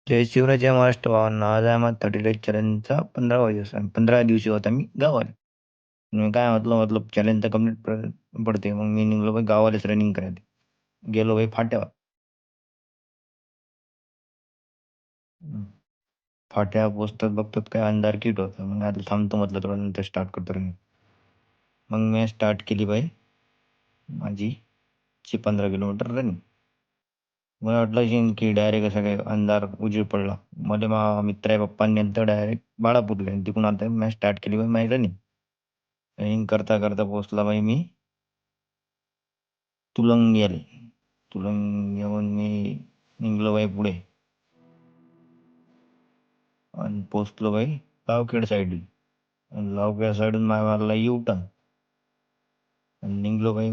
जय शिवराय, जय महाराष्ट्र भावांनो. आज आहे माझा 30 डेज चॅलेंजचा 15वा दिवस आहे. 15 दिवशी होता मी गावाला. मी काय म्हटलं चॅलेंज तर कंप्लीट पडते. मग मी निघालो भाई गावालाच रनिंग करायला. गेलो भाई फाट्यावर. हं. फाट्यावर पोहोचतात बघतात काय अंधार किट होता. मग आता थांबतो म्हटलं थोडं नंतर स्टार्ट करतो रनिंग. मग मी स्टार्ट केली भाई माझी 15 किलोमीटर रनिंग. मला वाटलं असेल की डायरेक्ट असं काय अंधार उजेड पडला. मला मित्र पप्पांनी नंतर डायरेक्ट बाळापूरला आणि तिकडून आता मी स्टार्ट केली भाई माझी रनिंग. रनिंग करता करता पोहोचला भाई मी तुलंगेल. तुलंग मी निघलो बाई पुढे आणि पोचलो बाई लावखेड साईडला. लावखेड साईडून मारला यू टर्न आणि निघलो बाई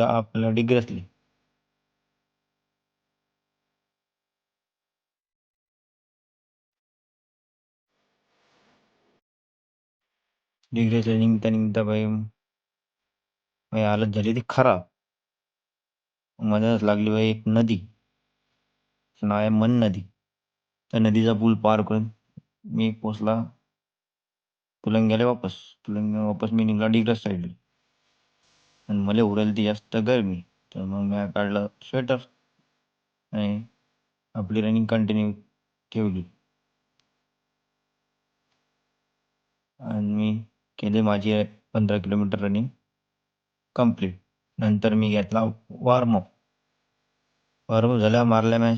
आपल्याला डिग्रसली. डिग्रसला निघता निघता बाई माझी हालत झाली ती खराब. मधाच लागली बाई एक नदी, नाव आहे मन नदी. त्या नदीचा पूल पार करून मी पोचला तुलंग्याला वापस. तुलंग्याला वापस मी निघाला डिग्रस साईडला आणि मला उरायला ती जास्त गरमी. तर मग मी काढलं स्वेटर आणि आपली रनिंग कंटिन्यू ठेवली आणि मी केली माझी 15 किलोमीटर रनिंग कंप्लीट. नंतर मी घेतला वॉर्मअप. वॉर्मअप झाल्यावर मारल्या मी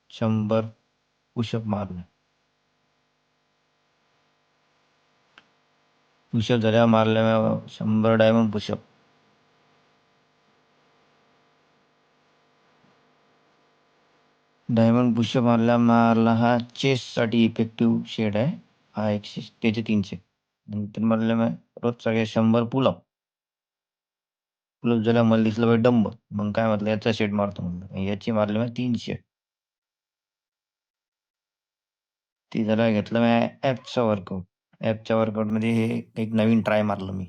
100 पुशअप मारले. पुशअप झाल्यावर मारल्या मी 100 डायमंड पुशअप. डायमंड पुशअप मारला हा चेस्टसाठी इफेक्टिव्ह शेड आहे. हा 100 त्याचे 300. नंतर मारले मी रोज सगळे 100 पुलअप. पुलअप झाल्यावर मला दिसलं बाई डंबल. मग काय म्हटलं याचा शेड मारतो म्हणलं. याची मारले मी 300. ती झाला घेतलं मी ॲपचा वर्कआउट. ॲपच्या वर्कआउटमध्ये हे एक नवीन ट्राय मारलं मी.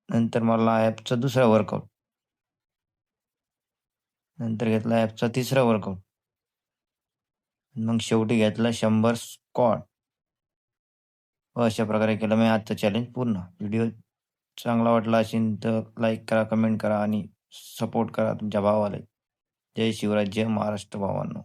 नंतर मारला ॲपचा दुसरा वर्कआउट. नंतर घेतला ॲपचा तिसरा वर्कआउट. मग शेवटी घेतला 100 स्क्वॉट. अशा प्रकारे केलं मी आजचं चॅलेंज पूर्ण. व्हिडिओ चांगला वाटला असेल तर लाईक करा, कमेंट करा आणि सपोर्ट करा तुमच्या भावाला. जय शिवराय, जय महाराष्ट्र भावांनो.